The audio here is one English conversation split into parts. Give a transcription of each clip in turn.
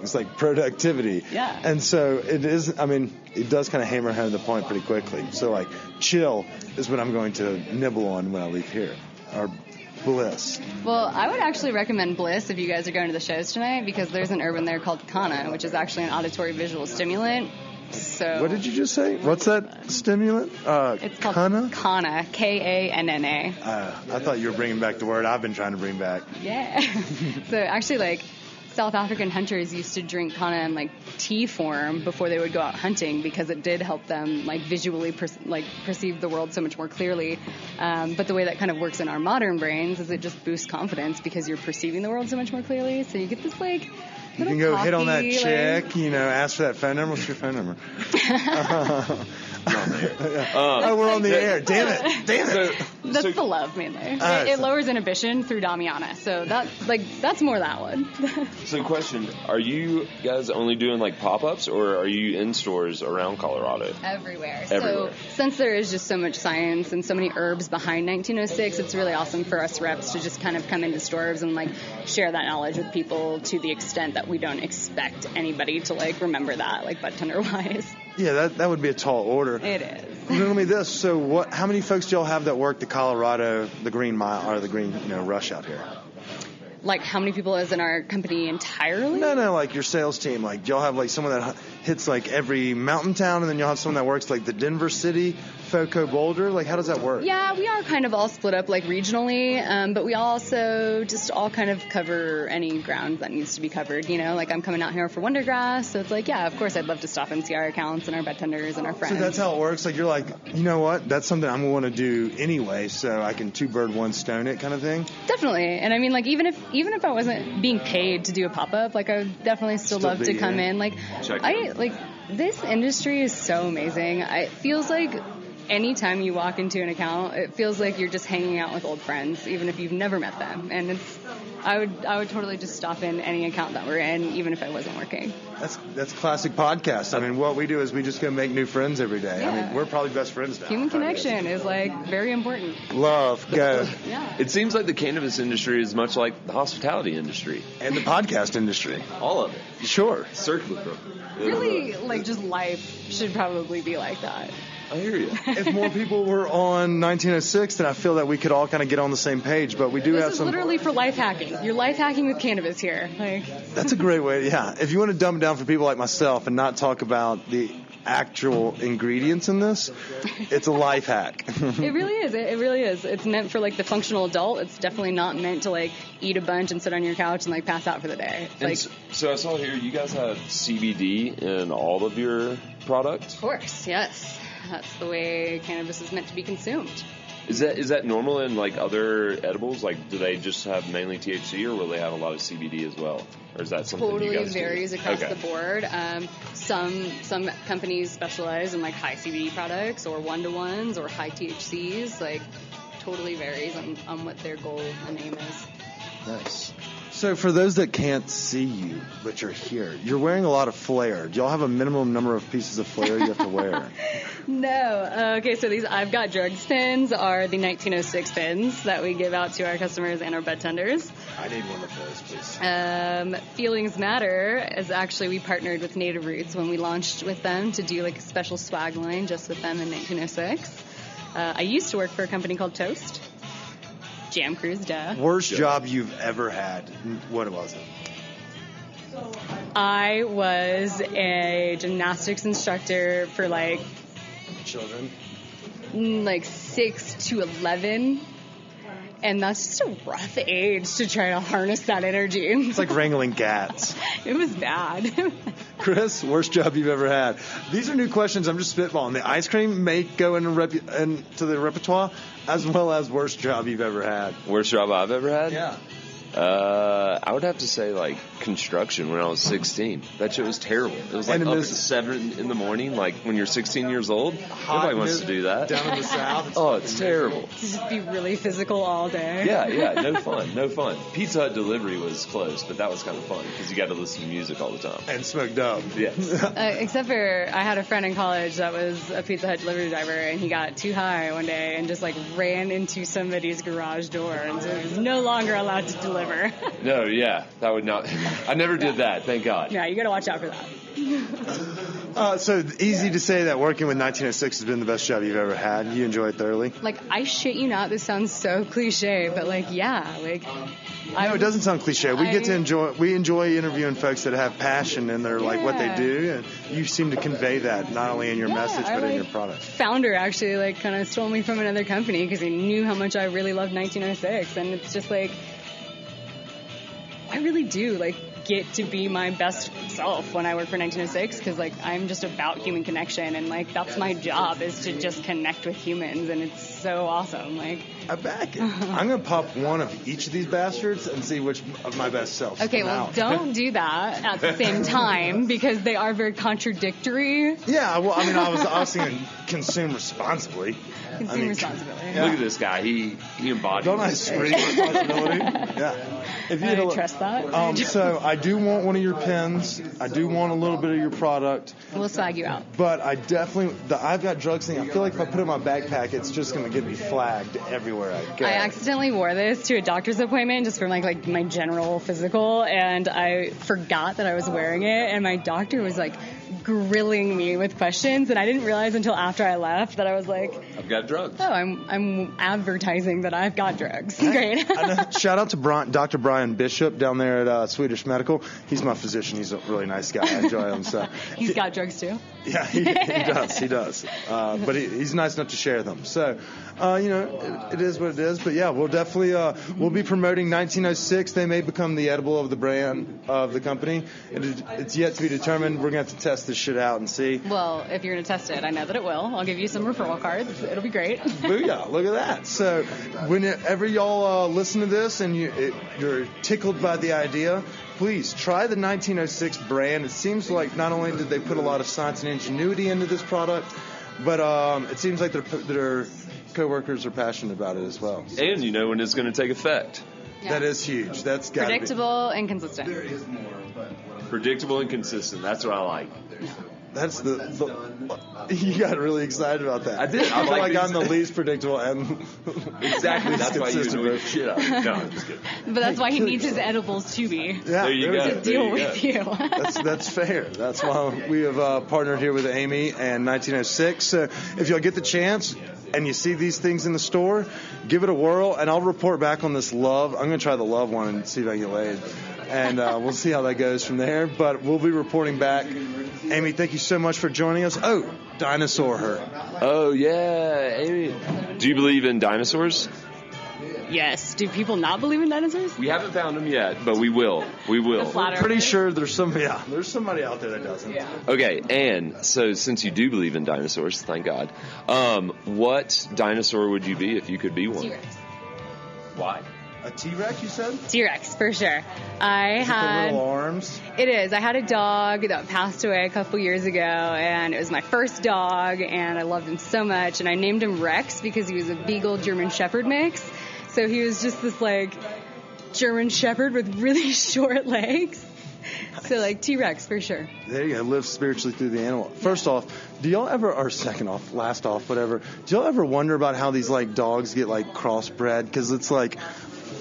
things, like productivity. Yeah. And so it is, I mean, it does kind of hammer home the point pretty quickly. So, like, chill is what I'm going to nibble on when I leave here. Or bliss. Well, I would actually recommend Bliss if you guys are going to the shows tonight, because there's an herb in there called Kanna, which is actually an auditory visual stimulant. So what did you just say? What's that stimulant? It's called Kanna, Kanna. I thought you were bringing back the word I've been trying to bring back. Yeah. So actually, like, South African hunters used to drink Kanna in, like, tea form before they would go out hunting, because it did help them, like, visually perceive the world so much more clearly. But the way that kind of works in our modern brains is it just boosts confidence because you're perceiving the world so much more clearly. So you get this, like, you can go hit on that chick, you know, ask for that phone number. What's your phone number? We're on the air. Damn it. That's the love, mainly. It lowers inhibition through Damiana. So that's more that one. So question, are you guys only doing like pop-ups, or are you in stores around Colorado? Everywhere. So since there is just so much science and so many herbs behind 1906, it's really awesome for us reps to just kind of come into stores and, like, share that knowledge with people to the extent that we don't expect anybody to, like, remember that, like, bud tender wise. Yeah, that would be a tall order. It is. Tell me this. So how many folks do y'all have that work the Colorado, the Green Mile, or the Green, Rush out here? Like, how many people is in our company entirely? No, like your sales team. Like, y'all have, like, someone that hits, like, every mountain town, and then you'll have someone that works, like, the Denver City, Foco, Boulder. Like, how does that work? Yeah, we are kind of all split up, like, regionally, but we also just all kind of cover any ground that needs to be covered, you know? Like, I'm coming out here for Wondergrass, so it's like, yeah, of course I'd love to stop and see our accounts and our bud tenders and our friends. So that's how it works? Like, you're like, you know what? That's something I'm going to do anyway, so I can two-bird, one-stone it kind of thing? Definitely. And I mean, like, even if I wasn't being paid to do a pop-up, like, I would definitely still love to come in. Like, this industry is so amazing. It feels like anytime you walk into an account, it feels like you're just hanging out with old friends, even if you've never met them. And I would totally just stop in any account that we're in, even if I wasn't working. That's classic podcast. I mean, what we do is we just go make new friends every day. Yeah. I mean, we're probably best friends now. Human connection is, like, very important. Love, go. Yeah. It seems like the cannabis industry is much like the hospitality industry. And the podcast industry. All of it. Sure. Circular. Really, like, just life should probably be like that. I hear you. If more people were on 1906, then I feel that we could all kind of get on the same page. But we do have some. This is literally for life hacking. You're life hacking with cannabis here. Like. That's a great way. Yeah. If you want to dumb it down for people like myself and not talk about the actual ingredients in this, it's a life hack. It really is. It really is. It's meant for, like, the functional adult. It's definitely not meant to, like, eat a bunch and sit on your couch and, like, pass out for the day. Like, so I saw here you guys have CBD in all of your products? Of course, yes. That's the way cannabis is meant to be consumed. Is that normal in, like, other edibles? Like, do they just have mainly THC, or will they have a lot of CBD as well? Or is that something totally you guys varies do? across the board. Some companies specialize in, like, high CBD products or one-to-ones or high THCs. Like, totally varies on what their goal and aim is. Nice. So for those that can't see you, but you're here, you're wearing a lot of flair. Do y'all have a minimum number of pieces of flair you have to wear? No. Okay, so these I've Got Drugs pins are the 1906 pins that we give out to our customers and our bud tenders. I need one of those, please. Feelings Matter is actually, we partnered with Native Roots when we launched with them to do, like, a special swag line just with them in 1906. I used to work for a company called Toast. Jam Cruise, duh. Worst job you've ever had? What was it? I was a gymnastics instructor for, like, children, like 6 to 11, and that's just a rough age to try to harness that energy. It's like wrangling cats. It was bad. Chris, worst job you've ever had? These are new questions. I'm just spitballing. The ice cream may go into the repertoire, as well as worst job you've ever had. Worst job I've ever had? Yeah. I would have to say, like, construction when I was 16. That shit was terrible. It was like up at 7 in the morning, like when you're 16 years old. Nobody wants to do that. Down in the South. Oh, it's terrible. To just be really physical all day. Yeah, no fun. Pizza Hut delivery was close, but that was kind of fun because you got to listen to music all the time. And smoke dub. Yes. Except for I had a friend in college that was a Pizza Hut delivery driver, and he got too high one day and just, like, ran into somebody's garage door, and so he was no longer allowed to deliver. liver. No, yeah, that would not. I never did that, thank God. Yeah, you got to watch out for that. So easy to say that working with 1906 has been the best job you've ever had. You enjoy it thoroughly? Like, I shit you not, this sounds so cliche, but like, yeah, like. No, it doesn't sound cliche. We enjoy interviewing folks that have passion in their like what they do, and you seem to convey that not only in your message but in your product. Founder actually like kind of stole me from another company because he knew how much I really loved 1906, and it's just like I really do like get to be my best self when I work for 1906 because like I'm just about human connection, and like that's my job is to just connect with humans, and it's so awesome. Like I back it. I'm gonna pop one of each of these bastards and see which of my best selves. Okay, well, don't do that at the same time because they are very contradictory. Yeah, well, I mean, I was thinking consume responsibly. Consume responsibly. Yeah. Look at this guy. He embodies. Don't I scream responsibility? Yeah. If you trust that. So I do want one of your pens. I do want a little bit of your product. We'll swag you out. But I definitely I've got drugs thing. I feel like if I put it in my backpack, it's just gonna get me flagged everywhere I go. I accidentally wore this to a doctor's appointment just for like my general physical, and I forgot that I was wearing it, and my doctor was like grilling me with questions, and I didn't realize until after I left that I was like, I've got drugs. Oh, I'm advertising that I've got drugs. Great. Shout out to Dr. Brian Bishop down there at Swedish Medical. He's my physician. He's a really nice guy. I enjoy him. So he's got drugs too. Yeah, he does. He does. But he's nice enough to share them. So, it is what it is. But yeah, we'll definitely we'll be promoting 1906. They may become the edible of the brand of the company. It's yet to be determined. We're gonna have to test this shit out and see. Well, if you're gonna test it, I know that it will. I'll give you some referral cards. It'll be great. Booyah! Look at that. So, whenever y'all listen to this and you're tickled by the idea, please try the 1906 brand. It seems like not only did they put a lot of science and ingenuity into this product, but it seems like their coworkers are passionate about it as well. And you know when it's going to take effect. Yeah. That is huge. That's got predictable and consistent. There is more, but predictable and consistent. That's what I like. That's the you got really excited about that. I did. I feel like I'm the least predictable and exactly. That's why you annoy the shit out of me. No, I'm just kidding. But that's why he needs his edibles to be. Yeah, there you go. To deal with you. That's fair. That's why we have partnered here with Amy and 1906. So if y'all get the chance and you see these things in the store, give it a whirl, and I'll report back on this love. I'm going to try the love one and see if I can get laid. And we'll see how that goes from there. But we'll be reporting back. Amy, thank you so much for joining us. Oh, dinosaur her. Oh, yeah. Amy, do you believe in dinosaurs? Yes. Do people not believe in dinosaurs? We haven't found them yet, but we will. We will. I'm pretty sure there's somebody out there that doesn't. Yeah. Okay, and so since you do believe in dinosaurs, thank God, what dinosaur would you be if you could be one? T-Rex. Why? A T-Rex, you said? T-Rex, for sure. I had the little arms. It is. I had a dog that passed away a couple years ago, and it was my first dog, and I loved him so much, and I named him Rex because he was a Beagle German Shepherd mix. So he was just this, like, German Shepherd with really short legs. So, like, T-Rex, for sure. There you go. Live spiritually through the animal. First off, do y'all ever, or second off, last off, whatever, do y'all ever wonder about how these, like, dogs get, like, crossbred? Because it's like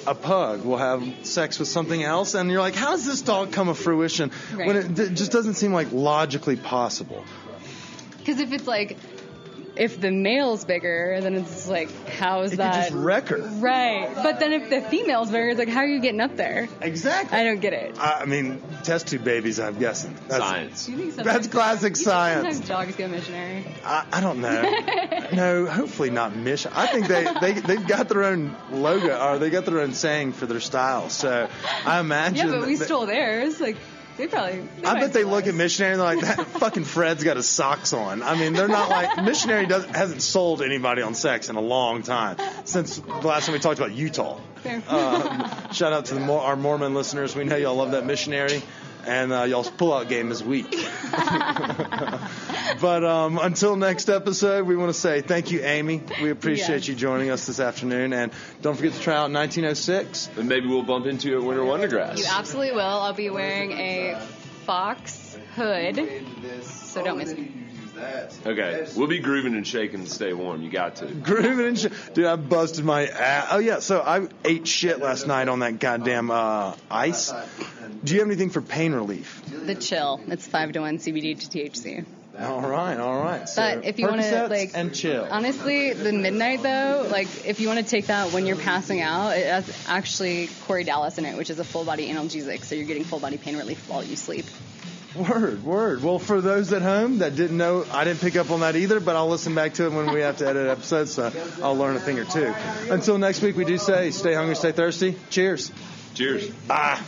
a pug will have sex with something else, and you're like, how does this dog come to fruition? Right. When it just doesn't seem, like, logically possible. Because if it's, like, if the male's bigger, then it's like, how is that? You just wreck her. Right. But then if the female's bigger, it's like, how are you getting up there? Exactly. I don't get it. I mean, test tube babies, I'm guessing. Science. Do you think That's classic science. Sometimes dogs go missionary. I don't know. No, hopefully not mission. I think they've got their own logo, or they got their own saying for their style. So I imagine. Yeah, but we stole theirs. Like, I bet they look at missionary and they're like, that fucking Fred's got his socks on. I mean, they're not like, missionary hasn't sold anybody on sex in a long time, since the last time we talked about Utah. Shout out to our Mormon listeners. We know y'all love that missionary, and y'all's pull-out game is weak. But until next episode, we want to say thank you, Amy. We appreciate you joining us this afternoon, and don't forget to try out 1906. And maybe we'll bump into you at Winter Wondergrass. You absolutely will. I'll be wearing a fox hood, so don't miss me. Okay, we'll be grooving and shaking to stay warm. You got to. Grooving and dude, I busted my ass. Oh yeah, so I ate shit last night on that goddamn ice. Do you have anything for pain relief? The chill. It's 5-to-1 CBD to THC. All right. So but if you want to like and chill. Honestly, the midnight though, like if you want to take that when you're passing out, it has actually Corey Dallas in it, which is a full body analgesic, so you're getting full body pain relief while you sleep. Word. Well, for those at home that didn't know, I didn't pick up on that either, but I'll listen back to it when we have to edit episodes, so I'll learn a thing or two. Until next week, we do say, stay hungry, stay thirsty. Cheers. Cheers. Bye.